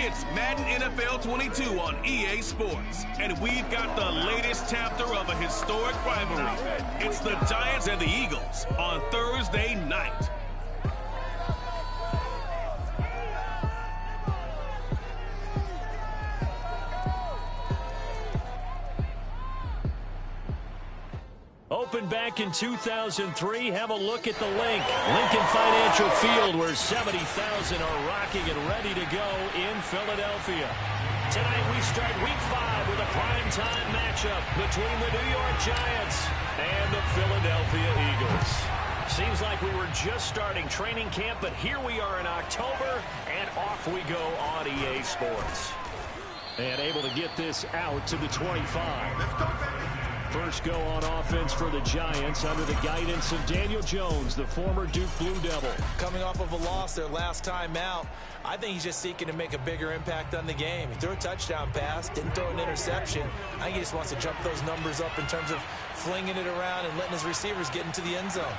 It's Madden NFL 22 on EA Sports, and we've got the latest chapter of a historic rivalry. It's the Giants and the Eagles on Thursday night. Opened back in 2003, have a look at the link. Lincoln Financial Field, where 70,000 are rocking and ready to go in Philadelphia. Tonight we start Week 5 with a primetime matchup between the New York Giants and the Philadelphia Eagles. Seems like we were just starting training camp, but here we are in October, and off we go on EA Sports. And able to get this out to the 25. Let's go, baby. First go on offense for the Giants under the guidance of Daniel Jones, the former Duke Blue Devil. Coming off of a loss their last time out, I think he's just seeking to make a bigger impact on the game. He threw a touchdown pass, didn't throw an interception. I think he just wants to jump those numbers up in terms of flinging it around and letting his receivers get into the end zone.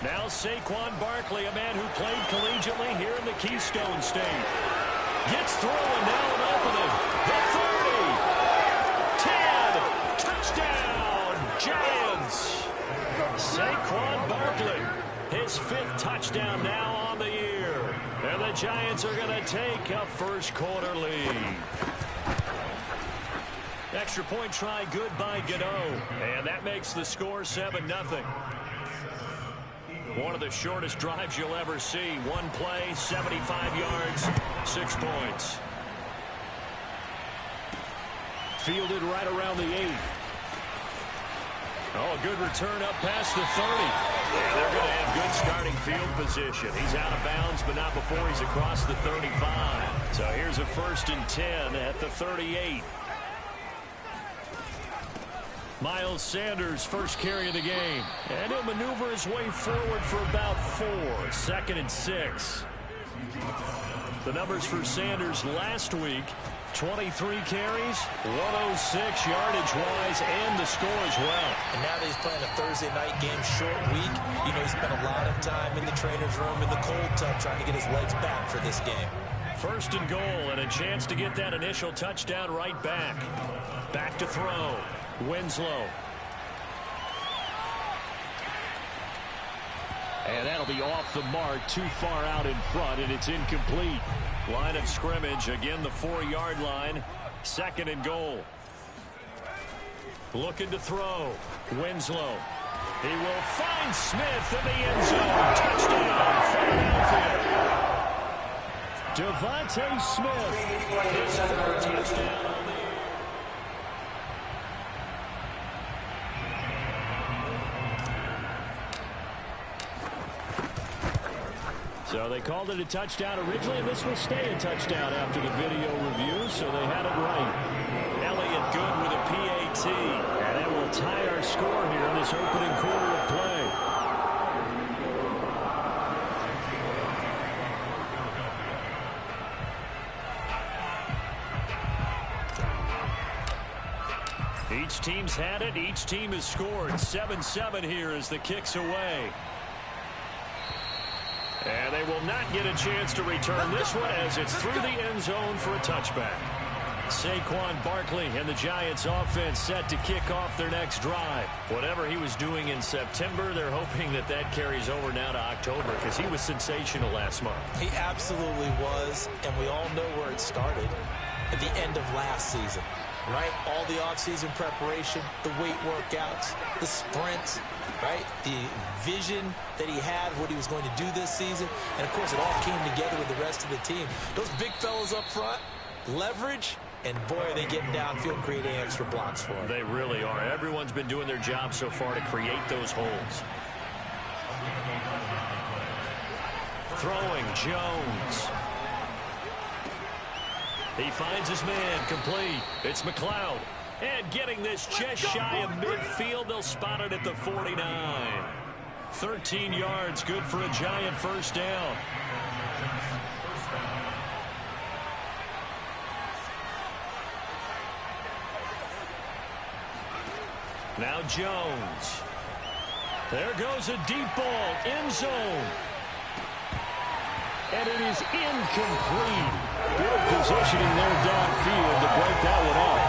Now Saquon Barkley, a man who played collegiately here in the Keystone State. Gets through and now an opening. The 30. 10. Touchdown, Giants. Saquon Barkley, his 5th touchdown now on the year. And the Giants are going to take a first quarter lead. Extra point try good by Gano. And that makes the score 7-0. One of the shortest drives you'll ever see. One play, 75 yards, 6 points. Fielded right around the 8. Oh, a good return up past the 30. Yeah, they're going to have good starting field position. He's out of bounds, but not before he's across the 35. So here's a 1st and 10 at the 38. Miles Sanders, first carry of the game. And he'll maneuver his way forward for about 4. 2nd and 6. The numbers for Sanders last week: 23 carries, 106 yardage-wise, and the score as well. And now that he's playing a Thursday night game, short week, you know, he spent a lot of time in the trainer's room in the cold tub trying to get his legs back for this game. 1st and goal, and a chance to get that initial touchdown right back. Back to throw. Winslow. And that'll be off the mark, too far out in front, and it's incomplete. Line of scrimmage, again the 4-yard line. 2nd and goal. Looking to throw. Winslow. He will find Smith in the end zone. Touchdown, Philadelphia. Devontae Smith. His 3rd touchdown on the year. So they called it a touchdown originally, and this will stay a touchdown after the video review, so they had it right. Elliott good with a PAT, and it will tie our score here in this opening quarter of play. Each team's had it. Each team has scored. 7-7 here as the kick's away. And they will not get a chance to return this one as it's through the end zone for a touchback. Saquon Barkley and the Giants offense set to kick off their next drive. Whatever he was doing in September, they're hoping that that carries over now to October because he was sensational last month. He absolutely was, and we all know where it started at the end of last season. Right? All the offseason preparation, the weight workouts, the sprints, right? The vision that he had, what he was going to do this season. And, of course, it all came together with the rest of the team. Those big fellas up front, leverage, and, boy, are they getting downfield and creating extra blocks for him. They really are. Everyone's been doing their job so far to create those holes. Throwing, Jones. He finds his man, complete. It's McLeod. And getting this just shy of midfield, they'll spot it at the 49. 13 yards, good for a Giant first down. Now Jones. There goes a deep ball, end zone. And it is incomplete. Good positioning there downfield to break that one up.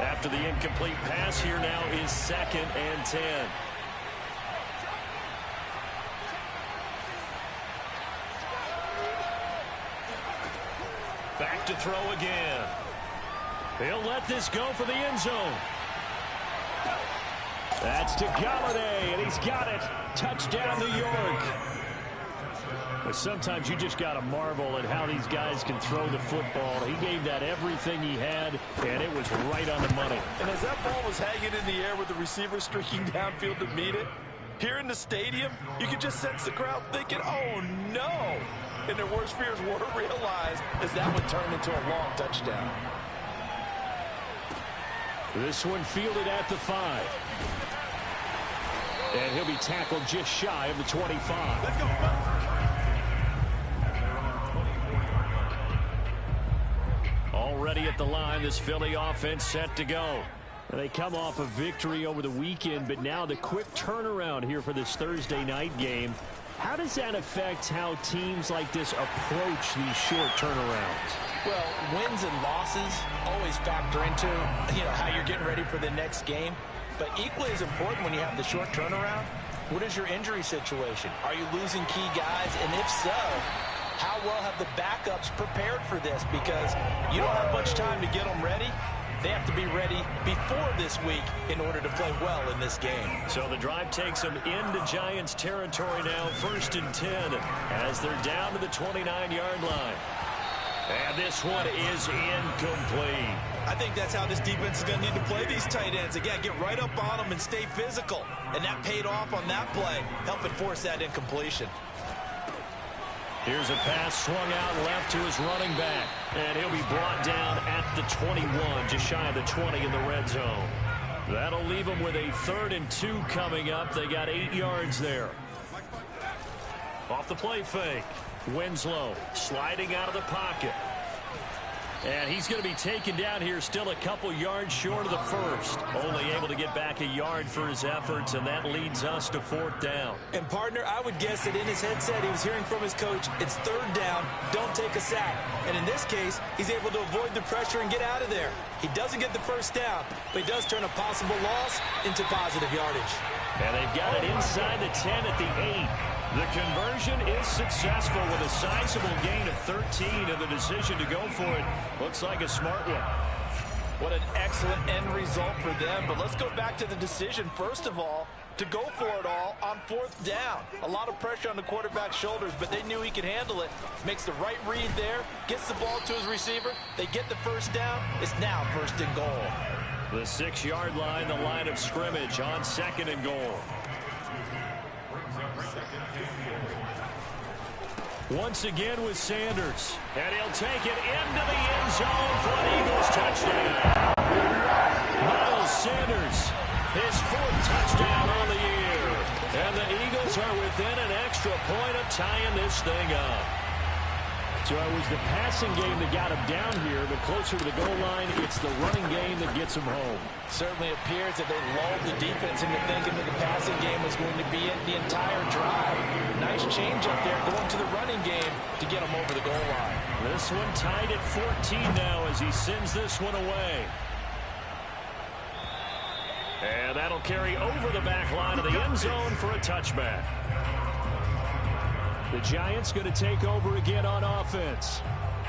After the incomplete pass, here now is 2nd and 10. Back to throw again. He'll let this go for the end zone. That's to Golladay, and he's got it. Touchdown, New York. But sometimes you just got to marvel at how these guys can throw the football. He gave that everything he had, and it was right on the money. And as that ball was hanging in the air with the receiver streaking downfield to meet it, here in the stadium, you could just sense the crowd thinking, oh, no. And their worst fears were realized as that one turned into a long touchdown. This one fielded at the 5. And he'll be tackled just shy of the 25. Let's go. Already at the line, this Philly offense set to go. They come off a victory over the weekend, but now the quick turnaround here for this Thursday night game. How does that affect how teams like this approach these short turnarounds? Well, wins and losses always factor into, how you're getting ready for the next game. But equally as important when you have the short turnaround, what is your injury situation? Are you losing key guys? And if so, how well have the backups prepared for this? Because you don't have much time to get them ready. They have to be ready before this week in order to play well in this game. So the drive takes them into Giants territory now, 1st and 10, as they're down to the 29-yard line. And this one is incomplete. I think that's how this defense is going to need to play these tight ends. Again, get right up on them and stay physical. And that paid off on that play, helping force that incompletion. Here's a pass swung out left to his running back. And he'll be brought down at the 21, just shy of the 20 in the red zone. That'll leave them with a 3rd and 2 coming up. They got 8 yards there. Off the play fake. Winslow sliding out of the pocket. And he's going to be taken down here still a couple yards short of the first. Only able to get back a yard for his efforts, and that leads us to 4th down. And, partner, I would guess that in his headset he was hearing from his coach, it's 3rd down, don't take a sack. And in this case, he's able to avoid the pressure and get out of there. He doesn't get the first down, but he does turn a possible loss into positive yardage. And they've got it inside the 10 at the 8. The conversion is successful with a sizable gain of 13, and the decision to go for it looks like a smart one. What an excellent end result for them. But let's go back to the decision, first of all, to go for it all on 4th down. A lot of pressure on the quarterback's shoulders, but they knew he could handle it. Makes the right read there, gets the ball to his receiver. They get the first down. It's now 1st and goal. The 6-yard line, the line of scrimmage on 2nd and goal. Once again with Sanders. And he'll take it into the end zone for an Eagles touchdown. Miles Sanders, his 4th touchdown on the year. And the Eagles are within an extra point of tying this thing up. So it was the passing game that got him down here, but closer to the goal line, it's the running game that gets him home. Certainly appears that they lulled the defense into thinking that the passing game was going to be in the entire drive. Nice change up there going to the running game to get him over the goal line. This one tied at 14 now as he sends this one away. And that'll carry over the back line of the end zone for a touchback. The Giants going to take over again on offense.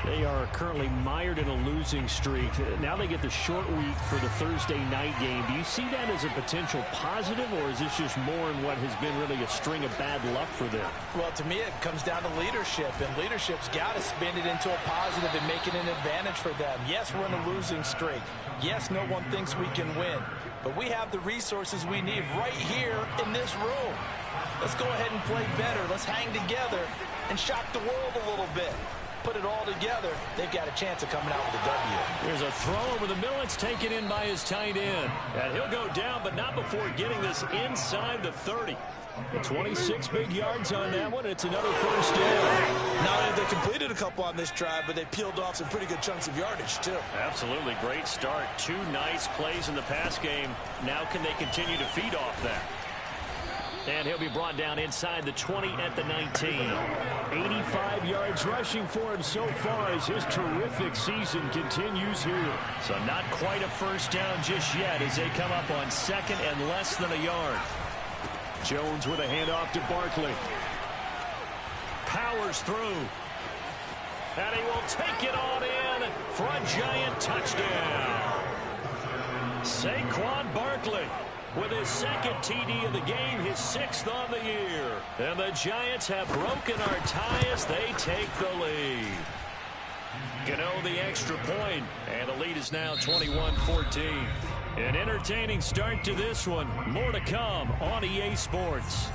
They are currently mired in a losing streak. Now they get the short week for the Thursday night game. Do you see that as a potential positive, or is this just more in what has been really a string of bad luck for them? Well, to me, it comes down to leadership, and leadership's got to spin it into a positive and make it an advantage for them. Yes, we're in a losing streak. Yes, no one thinks we can win, but we have the resources we need right here in this room. Let's go ahead and play better. Let's hang together and shock the world a little bit. Put it all together, they've got a chance of coming out with a W. Here's a throw over the middle. It's taken in by his tight end. And he'll go down, but not before getting this inside the 30. 26 big yards on that one. It's another first down. Not only they completed a couple on this drive, but they peeled off some pretty good chunks of yardage, too. Absolutely. Great start. 2 nice plays in the pass game. Now can they continue to feed off that? And he'll be brought down inside the 20 at the 19. 85 yards rushing for him so far as his terrific season continues here. So not quite a first down just yet as they come up on second and less than a yard. Jones with a handoff to Barkley. Powers through. And he will take it on in for a Giant touchdown. Saquon Barkley with his second TD of the game, his 6th on the year. And the Giants have broken our tie as they take the lead. Gano the extra point, and the lead is now 21-14. An entertaining start to this one. More to come on EA Sports.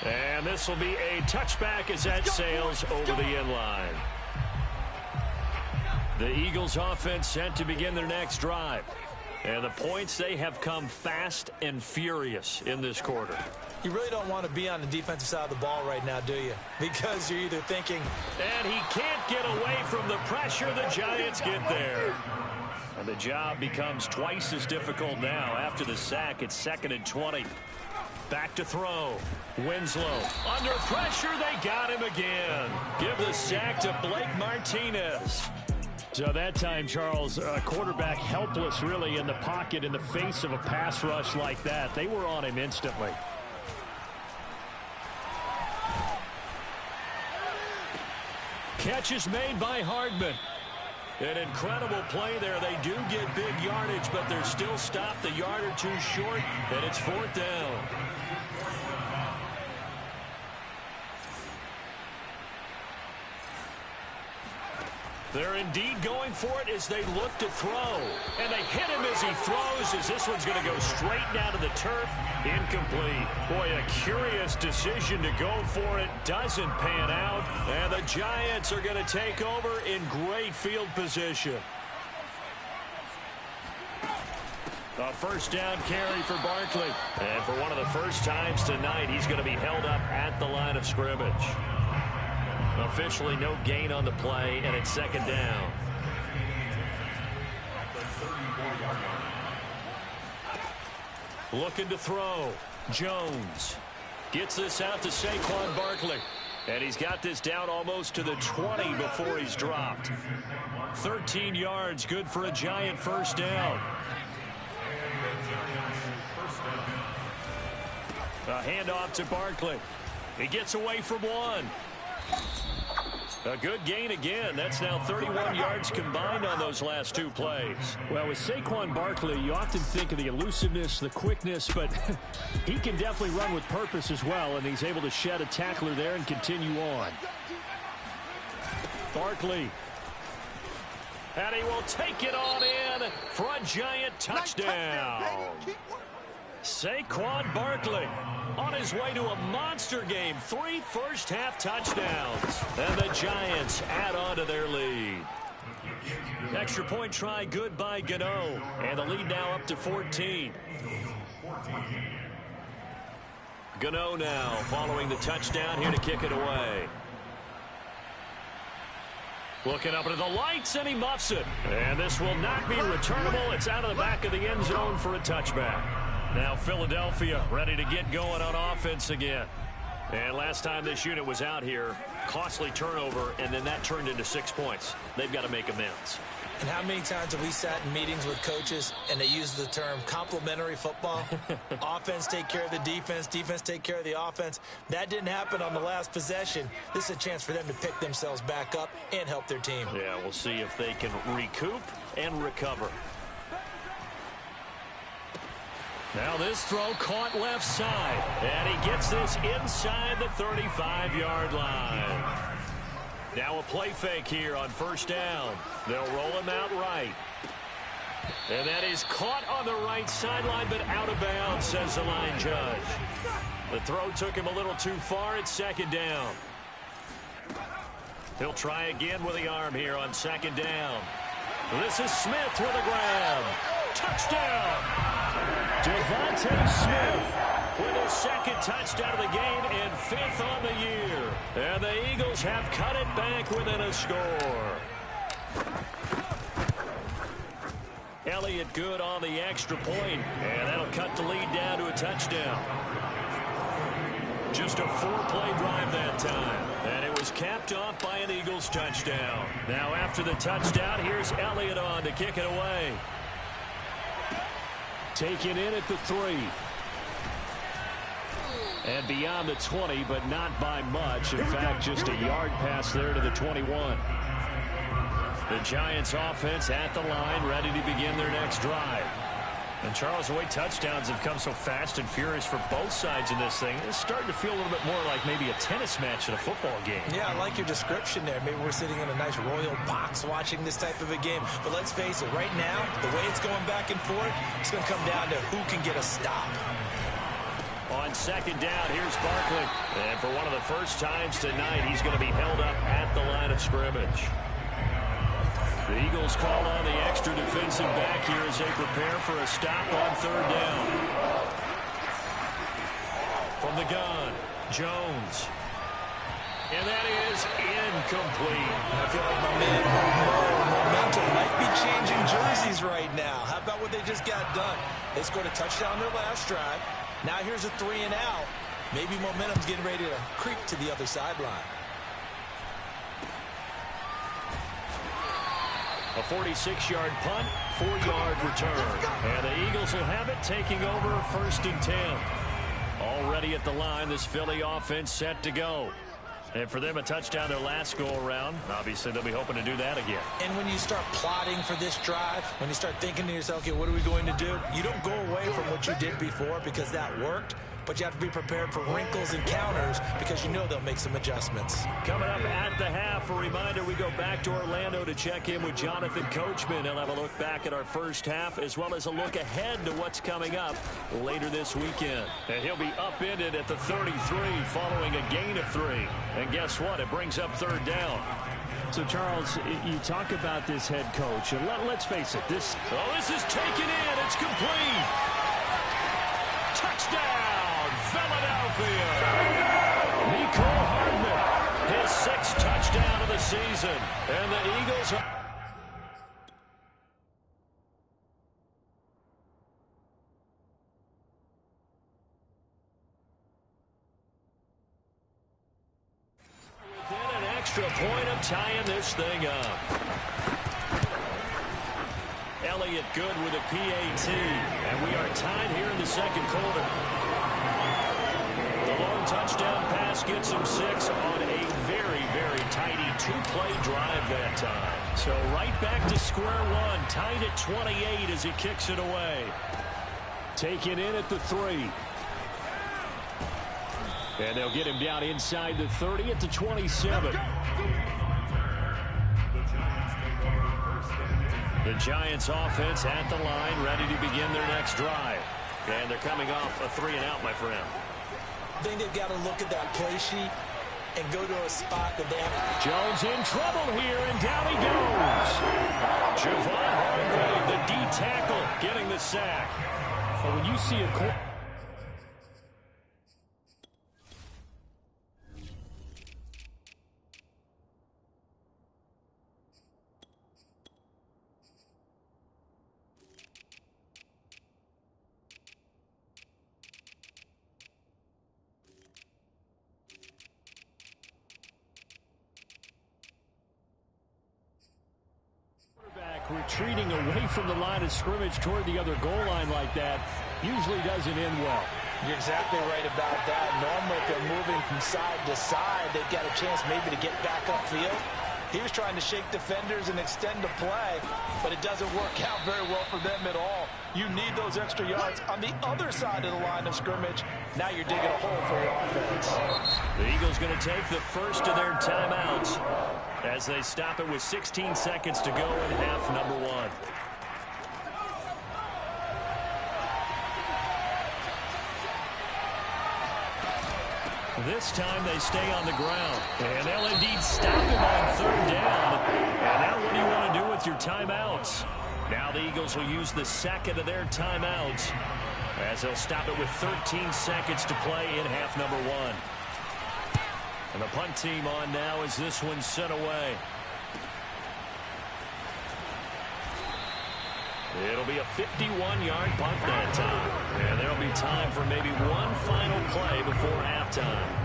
And this will be a touchback as that sails over the end line. The Eagles offense set to begin their next drive. And the points, they have come fast and furious in this quarter. You really don't want to be on the defensive side of the ball right now, do you? Because you're either thinking... And he can't get away from the pressure. The Giants get there. And the job becomes twice as difficult now. After the sack, it's 2nd and 20. Back to throw. Winslow. Under pressure, they got him again. Give the sack to Blake Martinez. So that time, Charles, a quarterback helpless really in the pocket in the face of a pass rush like that. They were on him instantly. Catch is made by Hardman. An incredible play there. They do get big yardage, but they're still stopped a yard or two short, and it's 4th down. They're indeed going for it as they look to throw. And they hit him as he throws, as this one's going to go straight down to the turf. Incomplete. Boy, a curious decision to go for it. Doesn't pan out. And the Giants are going to take over in great field position. A first down carry for Barkley. And for one of the first times tonight, he's going to be held up at the line of scrimmage. Officially no gain on the play, and it's 2nd down. Looking to throw. Jones gets this out to Saquon Barkley. And he's got this down almost to the 20 before he's dropped. 13 yards, good for a Giant first down. A handoff to Barkley. He gets away from one. A good gain again. That's now 31 yards combined on those last 2 plays. Well, with Saquon Barkley, you often think of the elusiveness, the quickness, but he can definitely run with purpose as well, and he's able to shed a tackler there and continue on. Barkley. And he will take it on in for a Giant touchdown. Saquon Barkley on his way to a monster game. 3 first-half touchdowns. And the Giants add on to their lead. Extra point try good by Gano. And the lead now up to 14. Gano now following the touchdown here to kick it away. Looking up into the lights, and he muffs it. And this will not be returnable. It's out of the back of the end zone for a touchback. Now Philadelphia ready to get going on offense again. And last time this unit was out here, costly turnover, and then that turned into 6 points. They've got to make amends. And how many times have we sat in meetings with coaches and they use the term complementary football? Offense take care of the defense, defense take care of the offense. That didn't happen on the last possession. This is a chance for them to pick themselves back up and help their team. Yeah, we'll see if they can recoup and recover. Now this throw caught left side, and he gets this inside the 35-yard line. Now a play fake here on first down. They'll roll him out right. And that is caught on the right sideline, but out of bounds, says the line judge. The throw took him a little too far. It's 2nd down. He'll try again with the arm here on 2nd down. This is Smith with a grab. Touchdown! Devontae Smith with his 2nd touchdown of the game and 5th on the year. And the Eagles have cut it back within a score. Elliott good on the extra point, and that'll cut the lead down to a touchdown. Just a 4-play drive that time, and it was capped off by an Eagles touchdown. Now after the touchdown, here's Elliott on to kick it away. Taken in at the 3. And beyond the 20, but not by much. In fact, just a yard pass there to the 21. The Giants offense at the line, ready to begin their next drive. And Charles, the way touchdowns have come so fast and furious for both sides in this thing, it's starting to feel a little bit more like maybe a tennis match in a football game. Yeah, I like your description there. Maybe we're sitting in a nice royal box watching this type of a game. But let's face it, right now, the way it's going back and forth, it's going to come down to who can get a stop. On second down, here's Barkley. And for one of the first times tonight, he's going to be held up at the line of scrimmage. The Eagles call on the extra defensive back here as they prepare for a stop on third down. From the gun, Jones. And that is incomplete. I feel like my man Momentum might be changing jerseys right now. How about what they just got done? They scored a touchdown their last drive. Now here's a 3 and out. Maybe Momentum's getting ready to creep to the other sideline. A 46-yard punt, 4-yard return. And the Eagles will have it, taking over 1st and 10. Already at the line, this Philly offense set to go. And for them, a touchdown their last go-around. Obviously, they'll be hoping to do that again. And when you start plotting for this drive, when you start thinking to yourself, okay, what are we going to do? You don't go away from what you did before because that worked. But you have to be prepared for wrinkles and counters because you know they'll make some adjustments. Coming up at the half, a reminder, we go back to Orlando to check in with Jonathan Coachman. He'll have a look back at our first half as well as a look ahead to what's coming up later this weekend. And he'll be upended at the 33 following a gain of 3. And guess what? It brings up third down. So, Charles, you talk about this head coach, and let's face it, this is taken in. It's complete. Touchdown! Philadelphia. Mecole Hardman, his 6th touchdown of the season. And the Eagles are... within an extra point of tying this thing up. Elliott good with a PAT. And we are tied here in the second quarter. Touchdown pass gets him 6 on a very, very tidy 2-play drive that time. So right back to square one, tied at 28 as he kicks it away. Taken in at the 3. And they'll get him down inside the 30 at the 27. The Giants offense at the line, ready to begin their next drive. And they're coming off a 3 and out, my friend. I think they've got to look at that play sheet and go to a spot that they have. Jones in trouble here, and down he goes. Javon Hargrave, the D tackle, getting the sack. But when you see a... retreating away from the line of scrimmage toward the other goal line like that usually doesn't end well. You're exactly right about that. Normally, if they're moving from side to side, they've got a chance maybe to get back upfield. He was trying to shake defenders and extend the play, but it doesn't work out very well for them at all. You need those extra yards on the other side of the line of scrimmage. Now you're digging a hole for your offense. The Eagles going to take the first of their timeouts as they stop it with 16 seconds to go in half number 1. This time they stay on the ground. And they'll indeed stop him on third down. And now what do you want to do with your timeouts? Now the Eagles will use the second of their timeouts as they'll stop it with 13 seconds to play in half number 1. And the punt team on now as this one's sent away. It'll be a 51-yard punt that time. And there'll be time for maybe one final play before halftime.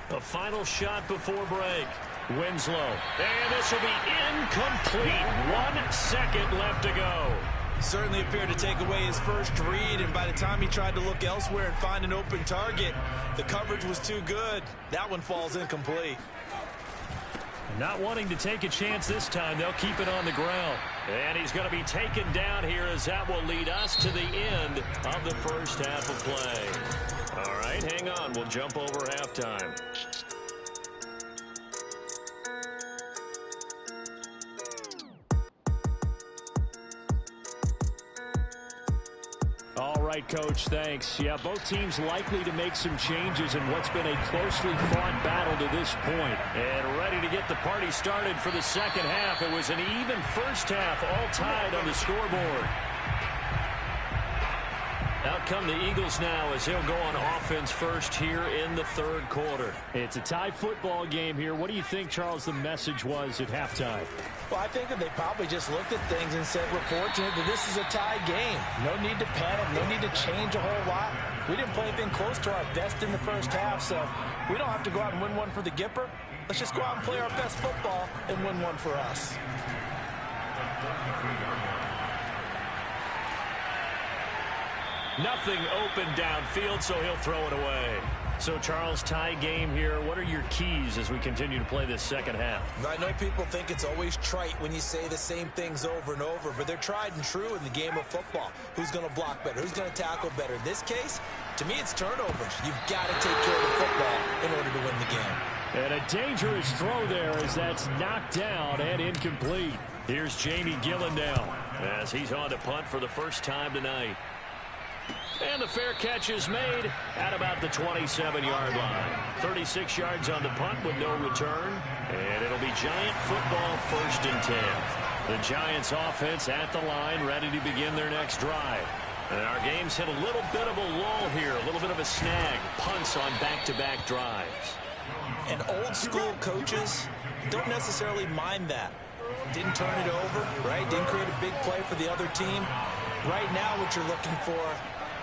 The final shot before break. Winslow. And this will be incomplete. 1 second left to go. Certainly appeared to take away his first read, and by the time he tried to look elsewhere and find an open target, the coverage was too good. That one falls incomplete. Not wanting to take a chance this time, they'll keep it on the ground. And he's going to be taken down here as that will lead us to the end of the first half of play. All right, hang on. We'll jump over halftime. All right, Coach, thanks. Yeah, both teams likely to make some changes in what's been a closely fought battle to this point. And ready to get the party started for the second half. It was an even first half, all tied on the scoreboard. Out come the Eagles now as he'll go on offense first here in the third quarter. It's a tie football game here. What do you think, Charles, the message was at halftime? Well, I think that they probably just looked at things and said, we're fortunate that this is a tie game. No need to panic. No need to change a whole lot. We didn't play anything close to our best in the first half, so we don't have to go out and win one for the Gipper. Let's just go out and play our best football and win one for us. Nothing open downfield, so he'll throw it away. So, Charles, tie game here. What are your keys as we continue to play this second half? I know people think it's always trite when you say the same things over and over, but they're tried and true in the game of football. Who's going to block better? Who's going to tackle better? In this case, to me, it's turnovers. You've got to take care of the football in order to win the game. And a dangerous throw there as that's knocked down and incomplete. Here's Jamie Gillen now as he's on to punt for the first time tonight. And the fair catch is made at about the 27-yard line. 36 yards on the punt with no return. And it'll be Giant football 1st and 10. The Giants offense at the line ready to begin their next drive. And our game's hit a little bit of a lull here, a little bit of a snag. Punts on back-to-back drives. And old school coaches don't necessarily mind that. Didn't turn it over, right? Didn't create a big play for the other team. Right now what you're looking for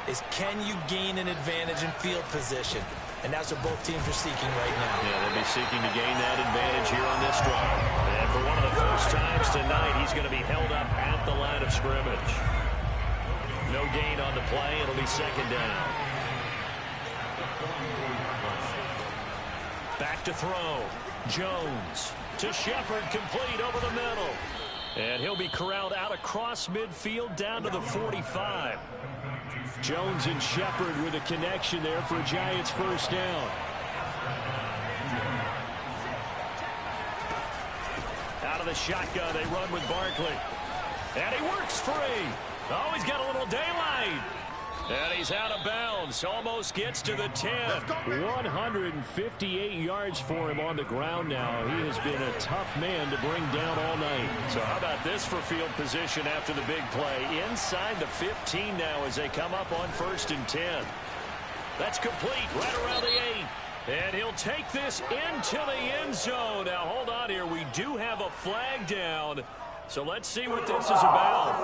is can you gain an advantage in field position? And that's what both teams are seeking right now. Yeah, they'll be seeking to gain that advantage here on this drive. And for one of the first times tonight, he's going to be held up at the line of scrimmage. No gain on the play. It'll be second down. Back to throw. Jones to Shepard, complete over the middle. And he'll be corralled out across midfield down to the 45. Jones and Shepard with a connection there for a Giants first down. Out of the shotgun, they run with Barkley. And he works free. Oh, he's got a little daylight. And he's out of bounds. Almost gets to the 10. 158 yards for him on the ground now. He has been a tough man to bring down all night. So how about this for field position after the big play? Inside the 15 now as they come up on 1st and 10. That's complete right around the 8. And he'll take this into the end zone. Now, hold on here. We do have a flag down. So let's see what this is about.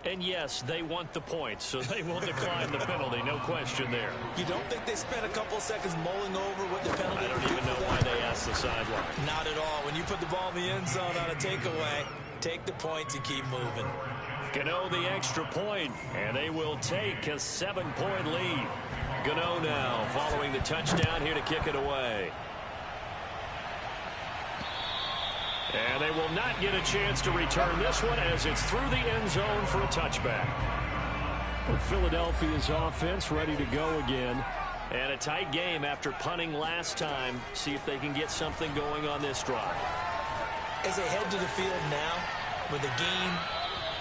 And yes, they want the points, so they will decline the penalty. No question there. You don't think they spent a couple of seconds mulling over what the penalty? I don't even know why they asked the sideline. Not at all. When you put the ball in the end zone on a takeaway, take the points and keep moving. Gano the extra point, and they will take a 7-point lead. Gano now following the touchdown here to kick it away. And they will not get a chance to return this one as it's through the end zone for a touchback. Well, Philadelphia's offense ready to go again. And a tight game after punting last time. See if they can get something going on this drive. As they head to the field now with a gain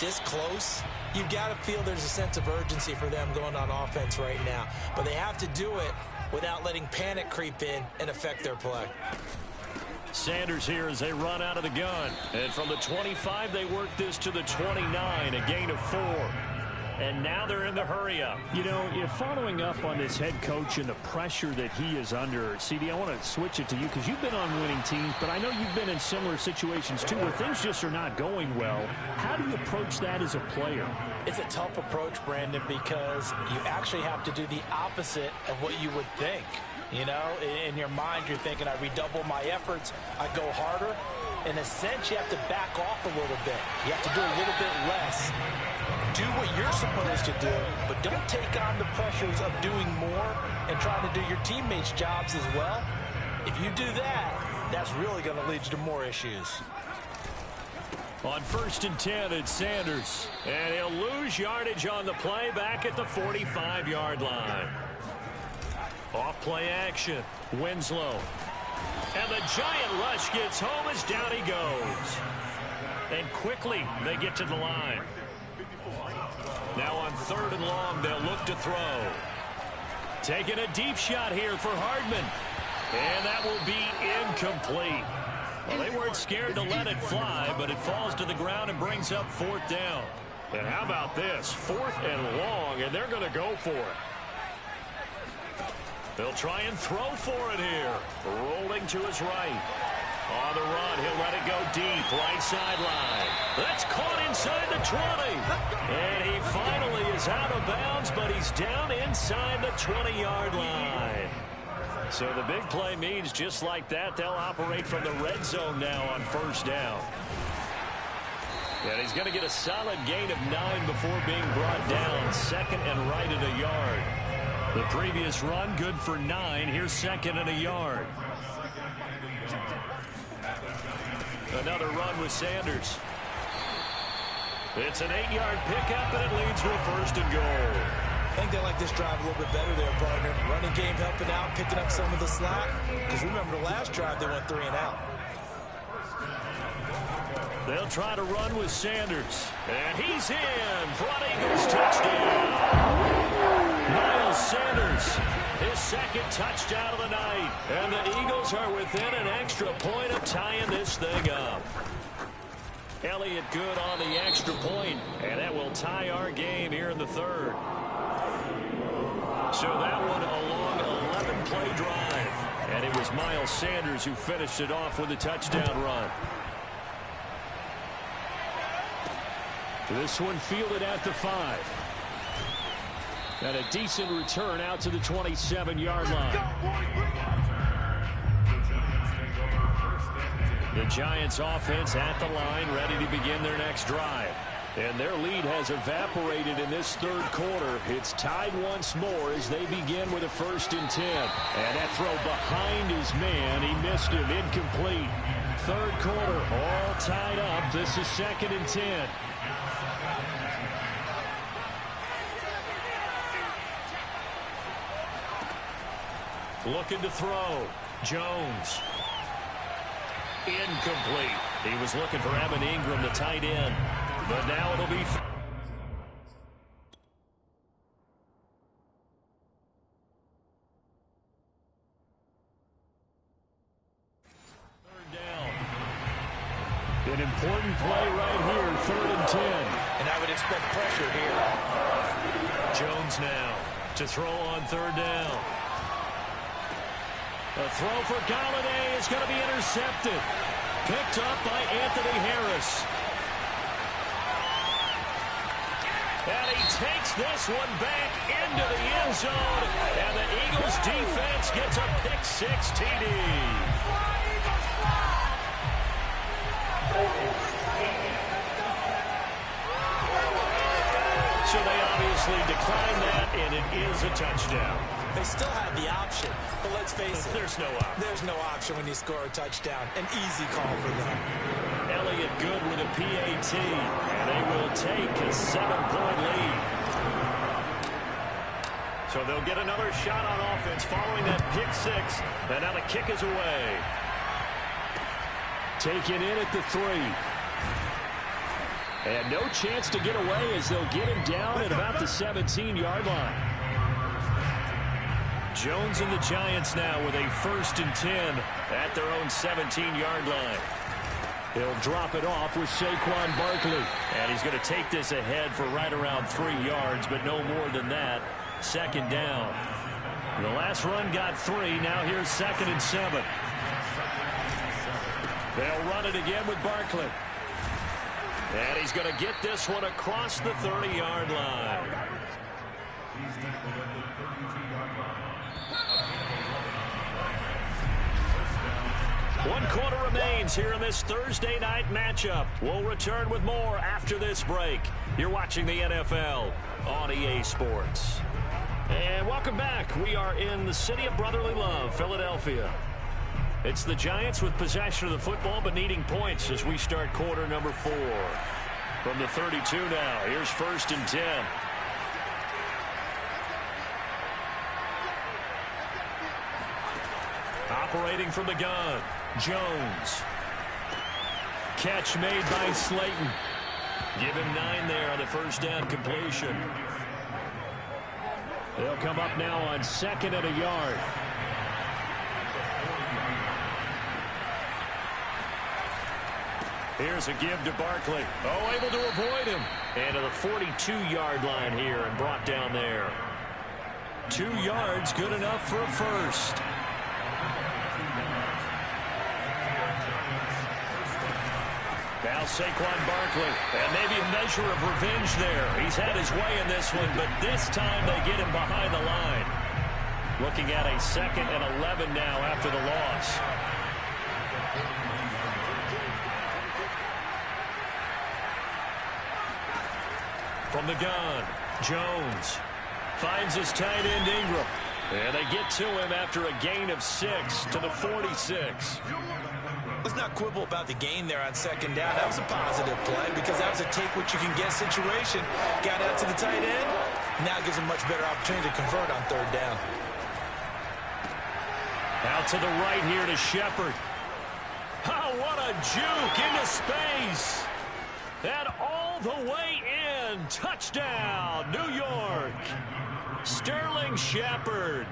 this close, you've got to feel there's a sense of urgency for them going on offense right now. But they have to do it without letting panic creep in and affect their play. Sanders here as they run out of the gun. And from the 25, they work this to the 29, a gain of 4. And now they're in the hurry-up. You know, if following up on this head coach and the pressure that he is under, CD, I want to switch it to you because you've been on winning teams, but I know you've been in similar situations too where things just are not going well. How do you approach that as a player? It's a tough approach, Brandon, because you actually have to do the opposite of what you would think. You know, in your mind, you're thinking, I redouble my efforts, I go harder. In a sense, you have to back off a little bit. You have to do a little bit less. Do what you're supposed to do, but don't take on the pressures of doing more and trying to do your teammates' jobs as well. If you do that, that's really going to lead you to more issues. On 1st and 10, it's Sanders. And he'll lose yardage on the play back at the 45-yard line. Off play action. Winslow. And the giant rush gets home as down he goes. And quickly they get to the line. Now on 3rd and long, they'll look to throw. Taking a deep shot here for Hardman. And that will be incomplete. Well, they weren't scared to let it fly, but it falls to the ground and brings up 4th down. And how about this? 4th and long, and they're going to go for it. They'll try and throw for it here. Rolling to his right. On the run, he'll let it go deep. Right sideline. That's caught inside the 20. And he finally is out of bounds, but he's down inside the 20-yard line. So the big play means just like that, they'll operate from the red zone now on 1st down. And he's going to get a solid gain of 9 before being brought down. 2nd and right at a yard. The previous run, good for 9. Here's 2nd and a yard. Another run with Sanders. It's an 8-yard pickup, and it leads to a 1st and goal. I think they like this drive a little bit better there, partner. Running game helping out, picking up some of the slack. Because remember the last drive, they went 3 and out. They'll try to run with Sanders. And he's in for an Eagles touchdown. Miles Sanders, his 2nd touchdown of the night. And the Eagles are within an extra point of tying this thing up. Elliott good on the extra point, and that will tie our game here in the 3rd. So that one a long 11-play drive. And it was Miles Sanders who finished it off with a touchdown run. This one fielded at the 5. And a decent return out to the 27-yard line. The Giants offense at the line, ready to begin their next drive. And their lead has evaporated in this 3rd quarter. It's tied once more as they begin with a 1st and 10. And that throw behind his man. He missed him, incomplete. 3rd quarter, all tied up. This is 2nd and 10. Looking to throw. Jones. Incomplete. He was looking for Evan Ingram, the tight end. But now it'll be... 3rd down. An important play right here, 3rd and 10. And I would expect pressure here. Jones now to throw on 3rd down. A throw for Galladay is going to be intercepted. Picked up by Anthony Harris. And he takes this one back into the end zone. And the Eagles defense gets a pick-6 TD. So they obviously decline that, and it is a touchdown. They still have the option, but let's face it. There's no option. There's no option when you score a touchdown. An easy call for them. Elliott good with a PAT, and they will take a 7-point lead. So they'll get another shot on offense following that pick-6, and now the kick is away. Taken in at the 3. And no chance to get away as they'll get him down at about the 17-yard line. Jones and the Giants now with a 1st and 10 at their own 17-yard line. He'll drop it off with Saquon Barkley. And he's going to take this ahead for right around 3 yards, but no more than that. 2nd down. The last run got 3. Now here's 2nd and 7. They'll run it again with Barkley. And he's going to get this one across the 30-yard line. One quarter remains here in this Thursday night matchup. We'll return with more after this break. You're watching the NFL on EA Sports. And welcome back. We are in the city of brotherly love, Philadelphia. It's the Giants with possession of the football but needing points as we start quarter number 4. From the 32 now, here's 1st and 10. Operating from the gun, Jones. Catch made by Slayton. Give him 9 there on the 1st down completion. They'll come up now on 2nd and a yard. Here's a give to Barkley. Oh, able to avoid him. And to the 42-yard line here and brought down there. 2 yards, good enough for a 1st. Now Saquon Barkley, and maybe a measure of revenge there. He's had his way in this one, but this time they get him behind the line. Looking at a 2nd and 11 now after the loss. From the gun, Jones finds his tight end Ingram. And they get to him after a gain of 6 to the 46. Let's not quibble about the gain there on 2nd down. That was a positive play because that was a take-what-you-can-get situation. Got out to the tight end. Now gives him much better opportunity to convert on 3rd down. Out to the right here to Shepard. Oh, what a juke into space. And all the way in. Touchdown, New York. Sterling Shepard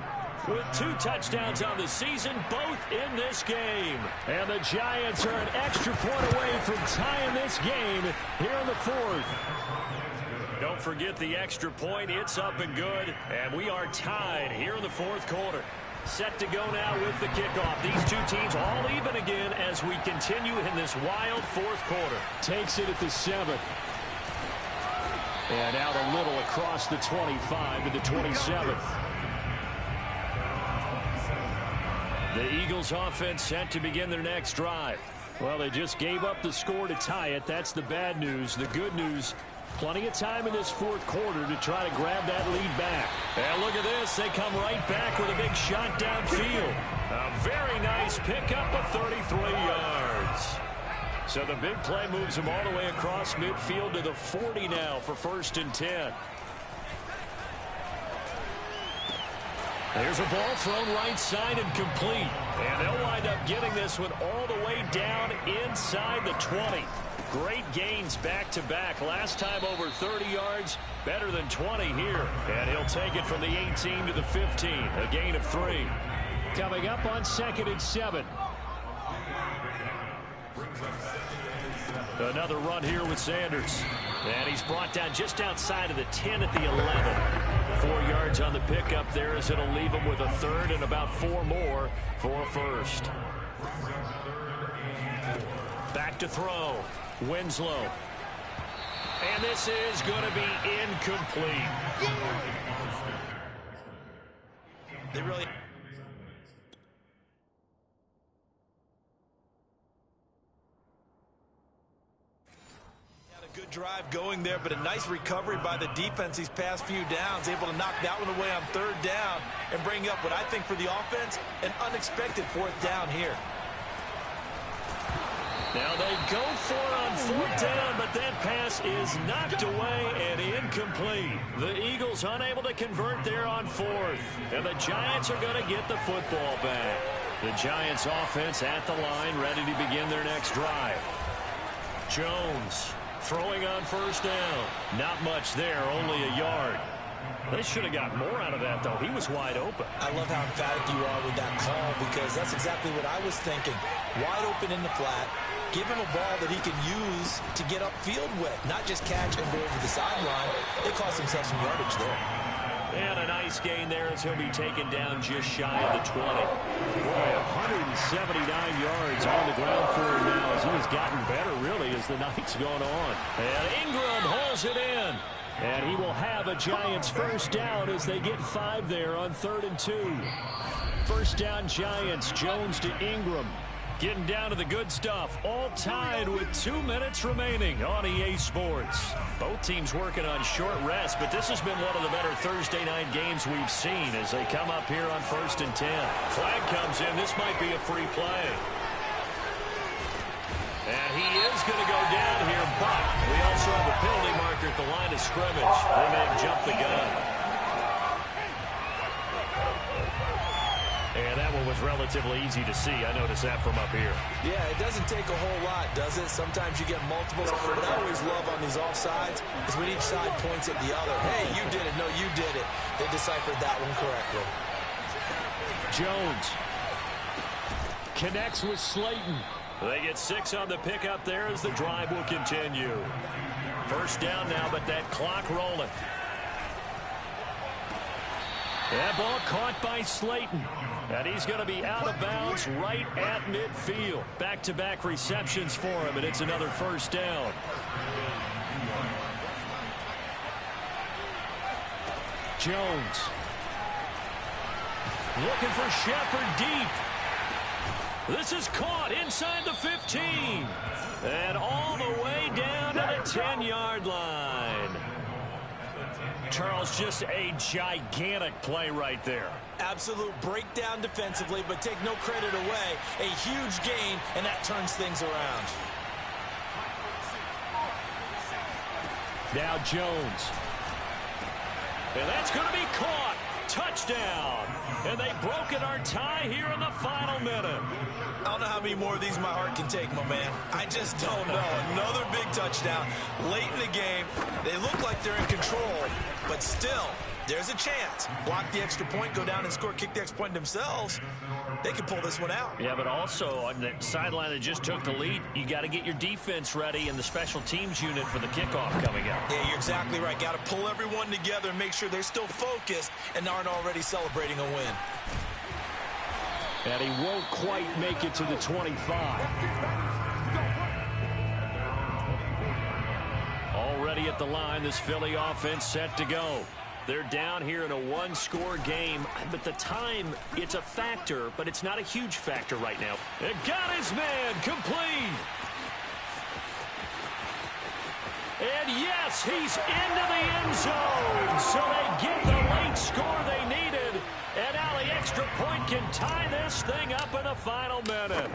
with 2 touchdowns on the season, both in this game. And the Giants are an extra point away from tying this game here in the 4th. Don't forget the extra point. It's up and good. And we are tied here in the 4th quarter. Set to go now with the kickoff. These 2 teams all even again as we continue in this wild 4th quarter. Takes it at the 7. And out a little across the 25 to the 27. The Eagles offense set to begin their next drive. Well, they just gave up the score to tie it. That's the bad news. The good news, plenty of time in this 4th quarter to try to grab that lead back. And look at this. They come right back with a big shot downfield. A very nice pickup of 33 yards. So the big play moves them all the way across midfield to the 40 now for 1st and 10. There's a ball thrown right side and complete. And they'll wind up getting this one all the way down inside the 20. Great gains back-to-back. Last time over 30 yards, better than 20 here. And he'll take it from the 18 to the 15. A gain of 3. Coming up on 2nd and 7. Another run here with Sanders. And he's brought down just outside of the 10 at the 11. 4 yards on the pickup there as it'll leave him with a 3rd and about 4 more for a 1st. Back to throw. Winslow. And this is going to be incomplete. They really... Good drive going there, but a nice recovery by the defense these past few downs, able to knock that one away on 3rd down and bring up what I think for the offense, an unexpected 4th down here. Now they go for it on 4th down, but that pass is knocked away and incomplete. The Eagles unable to convert there on 4th, and the Giants are going to get the football back. The Giants offense at the line, ready to begin their next drive. Jones Throwing on first down. Not much there, only a yard. They should have got more out of that, though. He was wide open. I love how emphatic you are with that call because that's exactly what I was thinking. Wide open in the flat. Give him a ball that he can use to get upfield with, not just catch and go over the sideline. They cost themselves some yardage there. And a nice gain there as he'll be taken down just shy of the 20. Boy, 179 yards on the ground for him now as he has gotten better, really, as the night's gone on. And Ingram hauls it in. And he will have a Giants first down as they get 5 there on 3rd and 2. First down Giants, Jones to Ingram. Getting down to the good stuff. All tied with 2 minutes remaining on EA Sports. Both teams working on short rest, but this has been one of the better Thursday night games we've seen as they come up here on 1st and 10. Flag comes in. This might be a free play. And he is going to go down here, but we also have a penalty marker at the line of scrimmage. They may have jumped the gun. And that one was relatively easy to see. I noticed that from up here. Yeah, it doesn't take a whole lot, does it? Sometimes you get multiples. What I always love on these offsides is when each side points at the other. Hey, you did it. No, you did it. They deciphered that one correctly. Jones connects with Slayton. They get 6 on the pickup there as the drive will continue. First down now, but that clock rolling. That ball caught by Slayton. And he's going to be out of bounds right at midfield. Back-to-back receptions for him, and it's another first down. Jones. Looking for Shepard deep. This is caught inside the 15. And all the way down to the 10-yard line. Charles, just a gigantic play right there. Absolute breakdown defensively, but take no credit away. A huge gain, and that turns things around. Now Jones. And that's going to be caught. Touchdown. And they've broken our tie here in the final minute. I don't know how many more of these my heart can take, my man. I just don't know. Another big touchdown late in the game. They look like they're in control, but still, there's a chance. Block the extra point, go down and score, kick the extra point themselves. They can pull this one out. Yeah, but also on the sideline that just took the lead, you got to get your defense ready and the special teams unit for the kickoff coming up. Yeah, you're exactly right. Got to pull everyone together and make sure they're still focused and aren't already celebrating a win. And he won't quite make it to the 25. Already at the line, this Philly offense set to go. They're down here in a one-score game, but the time, it's a factor, but it's not a huge factor right now. It got his man complete. And yes, he's into the end zone. So they get the late score they needed. And now the extra point can tie this thing up in the final minute.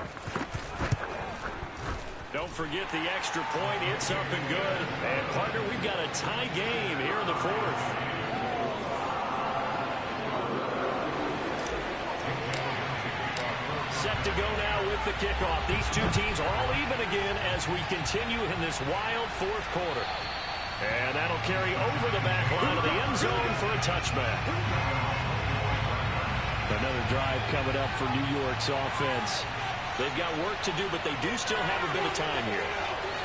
Don't forget the extra point. It's up and good. And, partner, we've got a tie game here in the 4th. Set to go now with the kickoff. These two teams are all even again as we continue in this wild 4th quarter. And that'll carry over the back line of the end zone for a touchback. Another drive coming up for New York's offense. They've got work to do, but they do still have a bit of time here.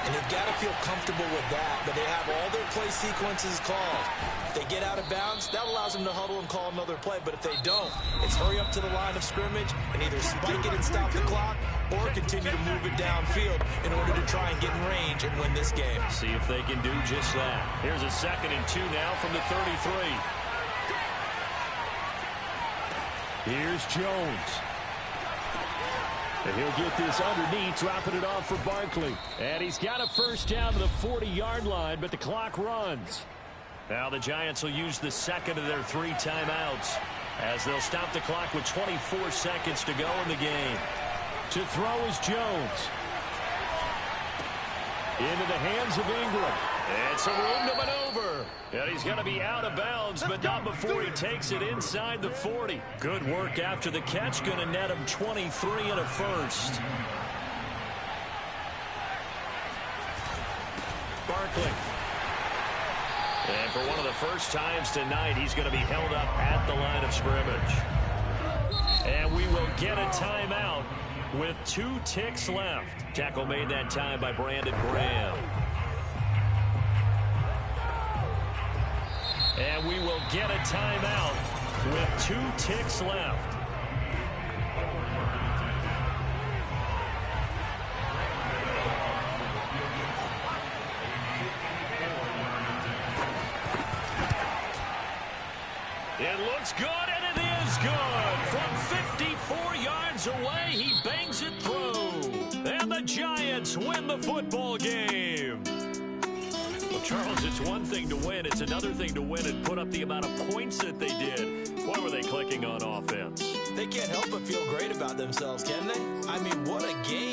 And they've got to feel comfortable with that, but they have all their play sequences called. If they get out of bounds, that allows them to huddle and call another play, but if they don't, it's hurry up to the line of scrimmage and either spike it and stop the clock or continue to move it downfield in order to try and get in range and win this game. See if they can do just that. Here's a 2nd and 2 now from the 33. Here's Jones. And he'll get this underneath, dropping it off for Barkley. And he's got a first down to the 40-yard line, but the clock runs. Now the Giants will use the 2nd of their 3 timeouts as they'll stop the clock with 24 seconds to go in the game. To throw is Jones. Into the hands of Ingram. It's a room to maneuver. And he's going to be out of bounds, but not before he takes it inside the 40. Good work after the catch. Going to net him 23 and a first. Barkley. And for one of the first times tonight, he's going to be held up at the line of scrimmage. And we will get a timeout with 2 ticks left. Tackle made that time by Brandon Graham. And we will get a timeout with 2 ticks left. It looks good, and it is good. From 54 yards away, he bangs it through. And the Giants win the football game. Well, Charles, it's one thing to win. It's another thing to win and put up the amount of points that they did. Why were they clicking on offense? They can't help but feel great about themselves, can they? I mean, what a game.